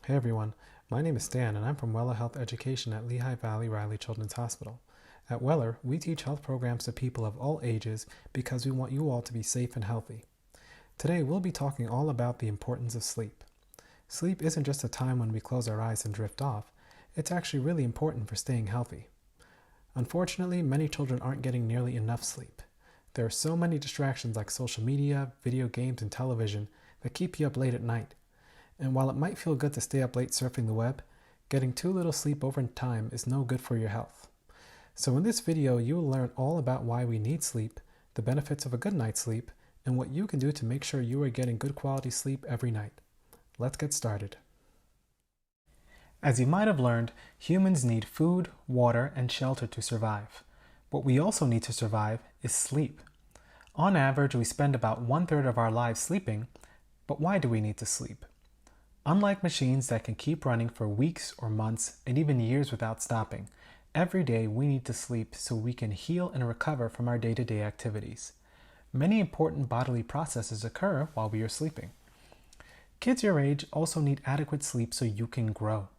Hey everyone, my name is Stan and I'm from Weller Health Education at Lehigh Valley Riley Children's Hospital. At Weller, we teach health programs to people of all ages because we want you all to be safe and healthy. Today we'll be talking all about the importance of sleep. Sleep isn't just a time when we close our eyes and drift off, it's actually really important for staying healthy. Unfortunately, many children aren't getting nearly enough sleep. There are so many distractions like social media, video games, and television that keep you up late at night. And while it might feel good to stay up late surfing the web, getting too little sleep over time is no good for your health. So in this video, you will learn all about why we need sleep, the benefits of a good night's sleep, and what you can do to make sure you are getting good quality sleep every night. Let's get started. As you might have learned, humans need food, water, and shelter to survive. What we also need to survive is sleep. On average, we spend about 1/3 of our lives sleeping, but why do we need to sleep? Unlike machines that can keep running for weeks or months and even years without stopping, every day we need to sleep so we can heal and recover from our day-to-day activities. Many important bodily processes occur while we are sleeping. Kids your age also need adequate sleep so you can grow.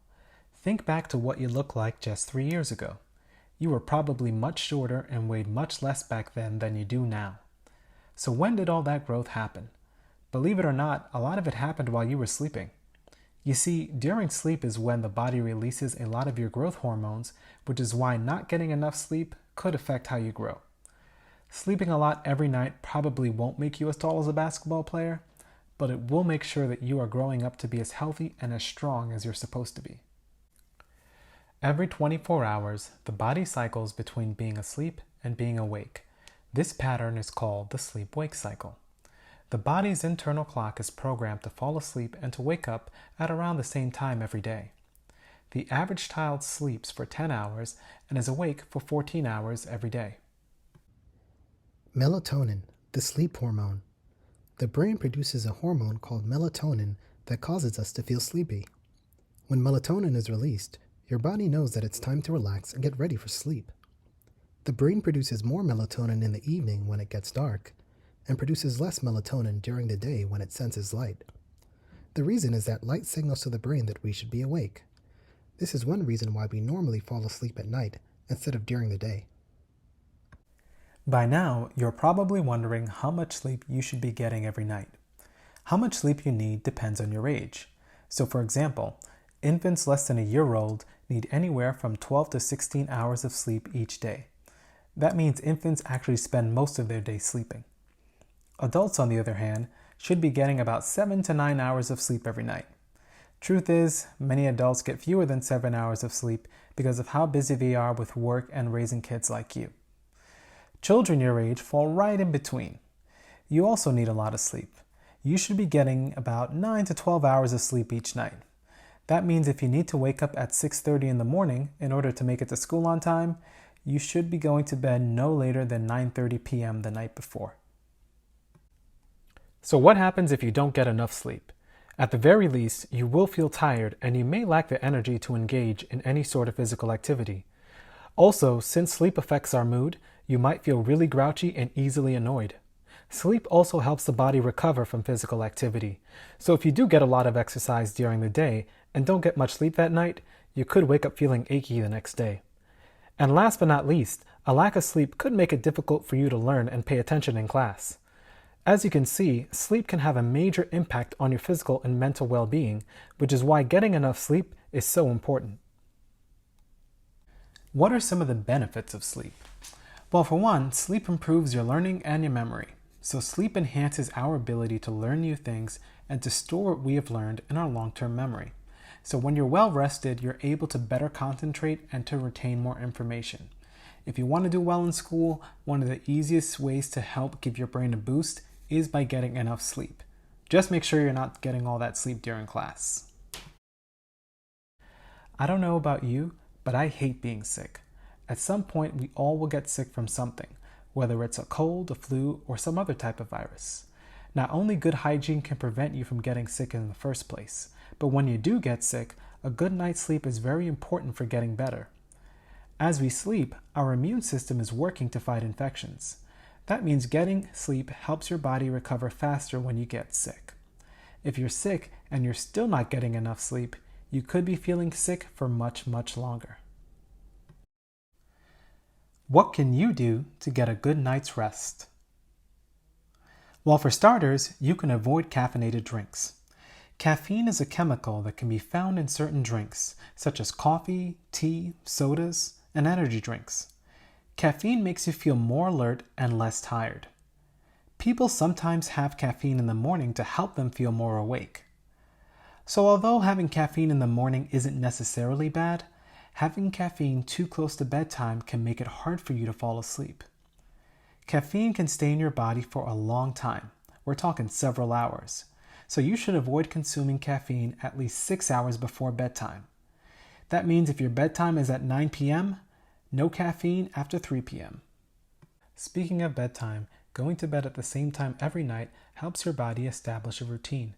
Think back to what you looked like just 3 years ago. You were probably much shorter and weighed much less back then than you do now. So when did all that growth happen? Believe it or not, a lot of it happened while you were sleeping. You see, during sleep is when the body releases a lot of your growth hormones, which is why not getting enough sleep could affect how you grow. Sleeping a lot every night probably won't make you as tall as a basketball player, but it will make sure that you are growing up to be as healthy and as strong as you're supposed to be. Every 24 hours, the body cycles between being asleep and being awake. This pattern is called the sleep-wake cycle. The body's internal clock is programmed to fall asleep and to wake up at around the same time every day. The average child sleeps for 10 hours and is awake for 14 hours every day. Melatonin, the sleep hormone. The brain produces a hormone called melatonin that causes us to feel sleepy. When melatonin is released, your body knows that it's time to relax and get ready for sleep. The brain produces more melatonin in the evening when it gets dark, and produces less melatonin during the day when it senses light. The reason is that light signals to the brain that we should be awake. This is one reason why we normally fall asleep at night instead of during the day. By now, you're probably wondering how much sleep you should be getting every night. How much sleep you need depends on your age. So for example, infants less than a year old need anywhere from 12 to 16 hours of sleep each day. That means infants actually spend most of their day sleeping. Adults, on the other hand, should be getting about 7 to 9 hours of sleep every night. Truth is, many adults get fewer than 7 hours of sleep because of how busy they are with work and raising kids like you. Children your age fall right in between. You also need a lot of sleep. You should be getting about 9 to 12 hours of sleep each night. That means if you need to wake up at 6:30 in the morning in order to make it to school on time, you should be going to bed no later than 9:30 p.m. the night before. So what happens if you don't get enough sleep? At the very least, you will feel tired and you may lack the energy to engage in any sort of physical activity. Also, since sleep affects our mood, you might feel really grouchy and easily annoyed. Sleep also helps the body recover from physical activity. So if you do get a lot of exercise during the day and don't get much sleep that night, you could wake up feeling achy the next day. And last but not least, a lack of sleep could make it difficult for you to learn and pay attention in class. As you can see, sleep can have a major impact on your physical and mental well-being, which is why getting enough sleep is so important. What are some of the benefits of sleep? Well, for one, sleep improves your learning and your memory. So sleep enhances our ability to learn new things and to store what we have learned in our long-term memory. So when you're well rested, you're able to better concentrate and to retain more information. If you want to do well in school, one of the easiest ways to help give your brain a boost is by getting enough sleep. Just make sure you're not getting all that sleep during class. I don't know about you, but I hate being sick. At some point, we all will get sick from something, whether it's a cold, a flu, or some other type of virus. Not only good hygiene can prevent you from getting sick in the first place, but when you do get sick, a good night's sleep is very important for getting better. As we sleep, our immune system is working to fight infections. That means getting sleep helps your body recover faster when you get sick. If you're sick and you're still not getting enough sleep, you could be feeling sick for much, much longer. What can you do to get a good night's rest? Well, for starters, you can avoid caffeinated drinks. Caffeine is a chemical that can be found in certain drinks, such as coffee, tea, sodas, and energy drinks. Caffeine makes you feel more alert and less tired. People sometimes have caffeine in the morning to help them feel more awake. So although having caffeine in the morning isn't necessarily bad, having caffeine too close to bedtime can make it hard for you to fall asleep. Caffeine can stay in your body for a long time. We're talking several hours. So you should avoid consuming caffeine at least 6 hours before bedtime. That means if your bedtime is at 9 p.m., no caffeine after 3 p.m. Speaking of bedtime, going to bed at the same time every night helps your body establish a routine.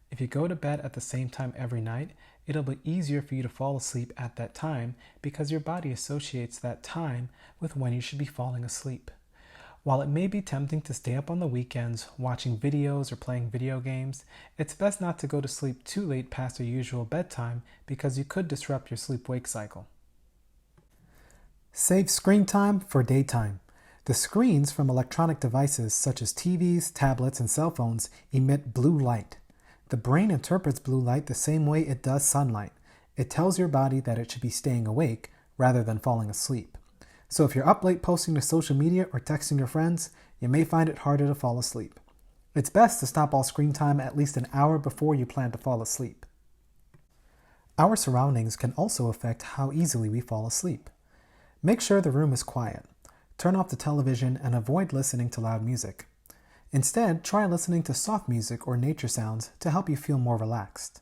If you go to bed at the same time every night, it'll be easier for you to fall asleep at that time because your body associates that time with when you should be falling asleep. While it may be tempting to stay up on the weekends watching videos or playing video games, it's best not to go to sleep too late past your usual bedtime because you could disrupt your sleep-wake cycle. Save screen time for daytime. The screens from electronic devices such as TVs, tablets, and cell phones emit blue light. The brain interprets blue light the same way it does sunlight. It tells your body that it should be staying awake rather than falling asleep. So if you're up late posting to social media or texting your friends, you may find it harder to fall asleep. It's best to stop all screen time at least an hour before you plan to fall asleep. Our surroundings can also affect how easily we fall asleep. Make sure the room is quiet. Turn off the television and avoid listening to loud music. Instead, try listening to soft music or nature sounds to help you feel more relaxed.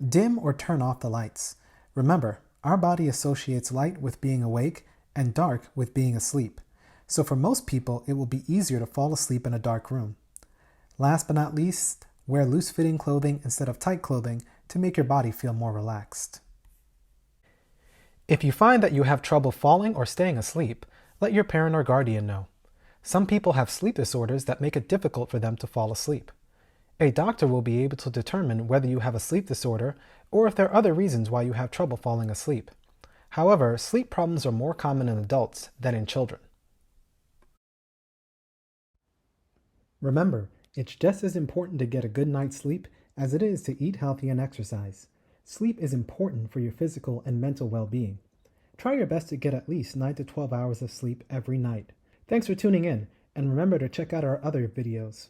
Dim or turn off the lights. Remember, our body associates light with being awake and dark with being asleep. So for most people, it will be easier to fall asleep in a dark room. Last but not least, wear loose-fitting clothing instead of tight clothing to make your body feel more relaxed. If you find that you have trouble falling or staying asleep, let your parent or guardian know. Some people have sleep disorders that make it difficult for them to fall asleep. A doctor will be able to determine whether you have a sleep disorder or if there are other reasons why you have trouble falling asleep. However, sleep problems are more common in adults than in children. Remember, it's just as important to get a good night's sleep as it is to eat healthy and exercise. Sleep is important for your physical and mental well-being. Try your best to get at least 9 to 12 hours of sleep every night. Thanks for tuning in, and remember to check out our other videos.